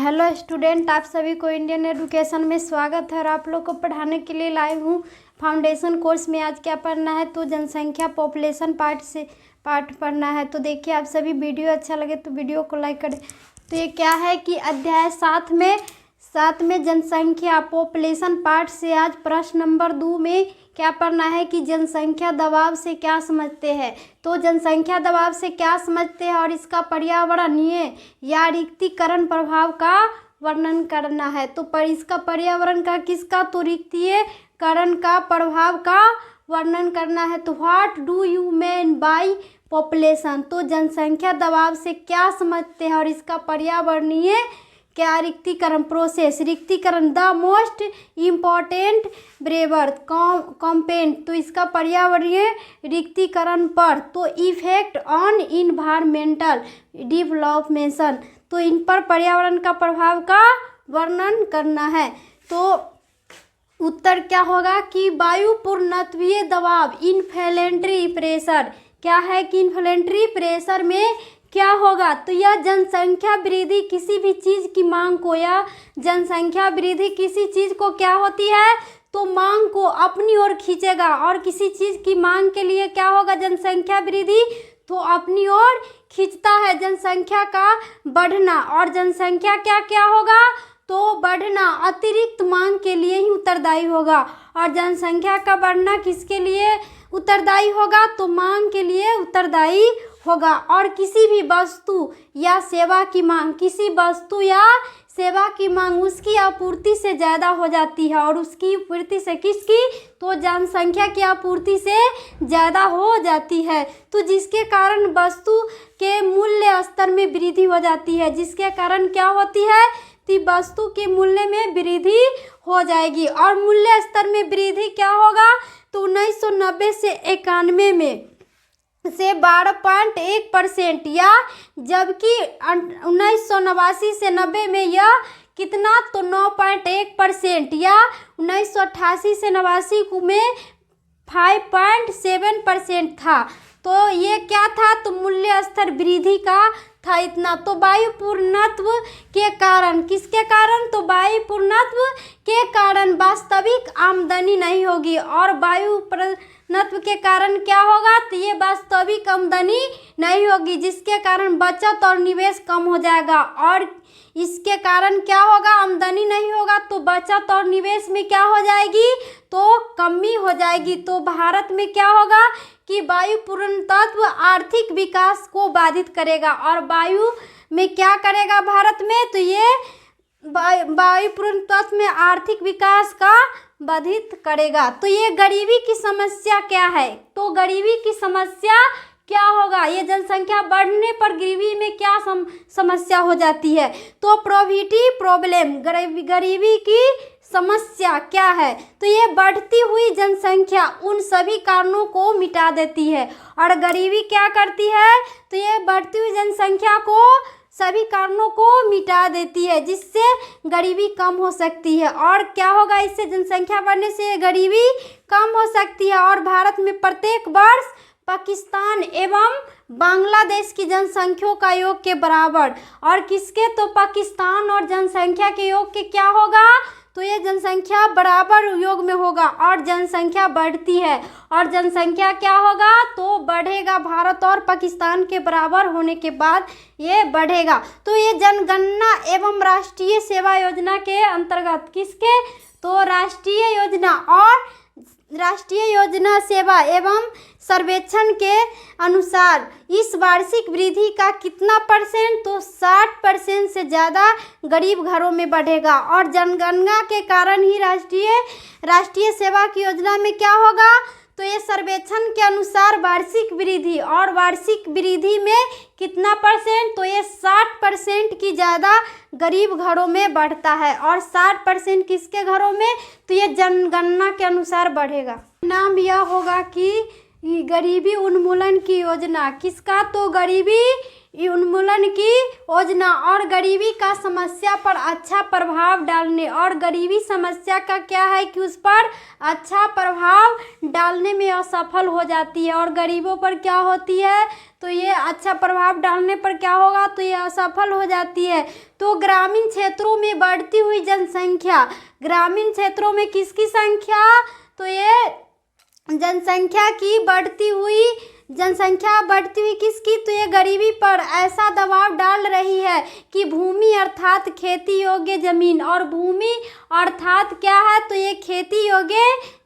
Hello student, आप सभी को इंडियन एजुकेशन में स्वागत है और आप लोग को पढ़ाने के लिए लाइव हूँ फाउंडेशन कोर्स में। आज क्या पढ़ना है तो जनसंख्या पॉपुलेशन पार्ट पढ़ना है। तो देखिए, आप सभी वीडियो अच्छा लगे तो वीडियो को लाइक करें। तो ये क्या है कि अध्याय 7 में जनसंख्या पॉपुलेशन पार्ट से आज प्रश्न नंबर 2 में क्या पढ़ना है कि जनसंख्या दबाव से क्या समझते हैं। तो जनसंख्या दबाव से क्या समझते हैं और इसका पर्यावरणीय या रिक्तीकरण प्रभाव का वर्णन करना है। तो इसका पर्यावरण का किसका, तो रिक्तीकरण का प्रभाव का वर्णन करना है। तो what do you mean by population, तो जनसंख्या दबाव से क्या समझते हैं और इसका पर्यावरणीय क्या रिक्तीकरण प्रोसेस, रिक्तीकरण the most important brewer component, तो इसका पर्यावरणीय रिक्तीकरण पर तो इफेक्ट ऑन इन्वायरमेंटल डेवलपमेंट, तो इन पर पर्यावरण का प्रभाव का वर्णन करना है। तो उत्तर क्या होगा कि वायु पूर्णत्वीय दबाव इन्फ्लेमेटरी प्रेशर, क्या है कि इन्फ्लेमेटरी प्रेशर में क्या होगा, तो यह जनसंख्या वृद्धि किसी भी चीज़ की मांग को, या जनसंख्या वृद्धि किसी चीज़ को क्या होती है तो मांग को अपनी ओर खींचेगा। और किसी चीज़ की मांग के लिए क्या होगा, जनसंख्या वृद्धि तो अपनी ओर खींचता है जनसंख्या का बढ़ना। और जनसंख्या क्या क्या होगा तो बढ़ना अतिरिक्त मांग के लिए ही उत्तरदायी होगा। और जनसंख्या का बढ़ना किसके लिए उत्तरदायी होगा, तो मांग के लिए उत्तरदायी होगा। और किसी भी वस्तु या सेवा की मांग, किसी वस्तु या सेवा की मांग उसकी आपूर्ति से ज़्यादा हो जाती है। और उसकी आपूर्ति से किसकी, तो जनसंख्या की आपूर्ति से ज़्यादा हो जाती है। तो जिसके कारण वस्तु के मूल्य स्तर में वृद्धि हो जाती है, जिसके कारण क्या होती है तो वस्तु के मूल्य में वृद्धि हो जाएगी। और मूल्य स्तर में वृद्धि क्या होगा तो 1990 से 91 में से 12.1% या जबकि 1989 से 90 में यह कितना तो 9.1% या 1988 से 89 में 5.7% था। तो ये क्या था तो मूल्य स्तर वृद्धि का था इतना। तो वायु पूर्णत्व के कारण, किसके कारण तो वायु पूर्णत्व के कारण वास्तविक आमदनी नहीं होगी। और वायु पूर्णत्व के कारण क्या होगा तो ये वास्तविक आमदनी नहीं होगी, जिसके कारण बचत और निवेश कम हो जाएगा। और इसके कारण क्या होगा, आमदनी नहीं होगा तो बचत और निवेश में क्या हो जाएगी तो कमी हो जाएगी। तो भारत में क्या होगा कि वायु पूर्णत्व आर्थिक विकास को बाधित करेगा। और वायु में क्या करेगा भारत में, तो ये वायु पूर्णत्व में आर्थिक विकास का बाधित करेगा। तो ये गरीबी की समस्या क्या है, तो गरीबी की समस्या क्या होगा, ये जनसंख्या बढ़ने पर गरीबी में क्या समस्या हो जाती है, तो पॉवर्टी प्रॉब्लम, गरीबी की समस्या क्या है, तो ये बढ़ती हुई जनसंख्या उन सभी कारणों को मिटा देती है। और गरीबी क्या करती है तो ये बढ़ती हुई जनसंख्या को सभी कारणों को मिटा देती है, जिससे गरीबी कम हो सकती है। और क्या होगा, इससे जनसंख्या बढ़ने से गरीबी कम हो सकती है। और भारत में प्रत्येक वर्ष पाकिस्तान एवं बांग्लादेश की जनसंख्या का योग के बराबर, और किसके तो पाकिस्तान और जनसंख्या के योग के क्या होगा तो ये जनसंख्या बराबर योग में होगा। और जनसंख्या बढ़ती है और जनसंख्या क्या होगा तो बढ़ेगा, भारत और पाकिस्तान के बराबर होने के बाद ये बढ़ेगा। तो ये जनगणना एवं राष्ट्रीय सेवा योजना के अंतर्गत, किसके तो राष्ट्रीय योजना और राष्ट्रीय योजना सेवा एवं सर्वेक्षण के अनुसार इस वार्षिक वृद्धि का कितना परसेंट तो 60% से ज़्यादा गरीब घरों में बढ़ेगा। और जनगणना के कारण ही राष्ट्रीय सेवा की योजना में क्या होगा तो ये सर्वेक्षण के अनुसार वार्षिक वृद्धि, और वार्षिक वृद्धि में कितना परसेंट तो ये 60% की ज़्यादा गरीब घरों में बढ़ता है। और 60% किसके घरों में तो ये जनगणना के अनुसार बढ़ेगा। नाम यह होगा कि गरीबी उन्मूलन की योजना, किसका तो गरीबी उन्मूलन की योजना और गरीबी का समस्या पर अच्छा प्रभाव डालने, और गरीबी समस्या का क्या है कि उस पर अच्छा प्रभाव डालने में असफल हो जाती है। और गरीबों पर क्या होती है, तो ये अच्छा प्रभाव डालने पर क्या होगा, तो ये असफल हो जाती है। तो ग्रामीण क्षेत्रों में बढ़ती हुई जनसंख्या, ग्रामीण क्षेत्रों में किसकी संख्या, तो ये जनसंख्या बढ़ती हुई किसकी, तो ये गरीबी पर ऐसा दबाव डाल रही है कि भूमि अर्थात खेती योग्य जमीन, और भूमि अर्थात क्या है, तो ये खेती योग्य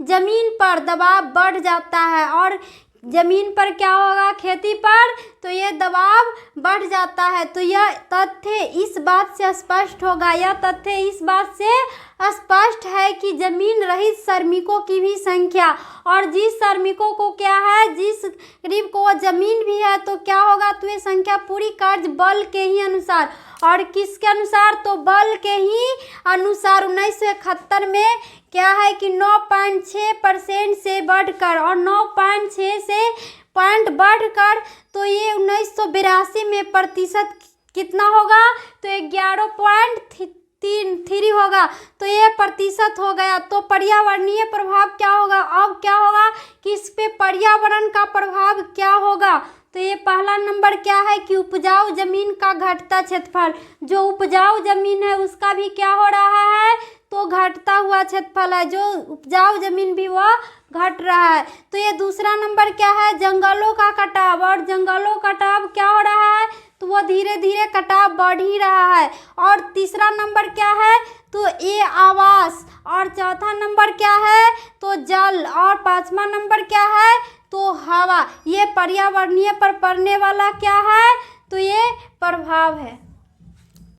जमीन पर दबाव बढ़ जाता है। और जमीन पर क्या होगा, खेती पर, तो ये दबाव बढ़ जाता है। तो यह तथ्य इस बात से स्पष्ट होगा, यह तथ्य इस बात से स्पष्ट है कि जमीन रहित श्रमिकों की भी संख्या, और जिस श्रमिकों को क्या है, जिस गरीब को जमीन भी है, तो क्या होगा, तो ये संख्या पूरी कार्य बल के ही अनुसार, और किसके अनुसार, तो बल के ही अनुसार 1971 में क्या है कि 9.6% से बढ़कर, और 9.6 से पॉइंट बढ़कर, तो ये 1982 में प्रतिशत कितना होगा, तो 11.3 होगा, तो ये प्रतिशत हो गया। तो पर्यावरणीय प्रभाव क्या होगा, अब क्या होगा कि इस पे पर्यावरण का प्रभाव क्या होगा, तो ये पहला नंबर क्या है कि उपजाऊ जमीन का घटता क्षेत्रफल, जो उपजाऊ जमीन है उसका भी क्या हो रहा है, तो घटता हुआ क्षेत्रफल है, जो उपजाऊ जमीन भी वह घट रहा है। तो ये दूसरा नंबर क्या है, जंगलों का कटाव, और जंगलों का कटाव क्या हो रहा है, तो वो धीरे धीरे कटाव बढ़ ही रहा है। और तीसरा नंबर क्या है, तो ये आवास, और चौथा नंबर क्या है, तो जल, और पांचवा नंबर क्या है, तो हवा। ये पर्यावरणीय पर पड़ने वाला क्या है, तो ये प्रभाव है।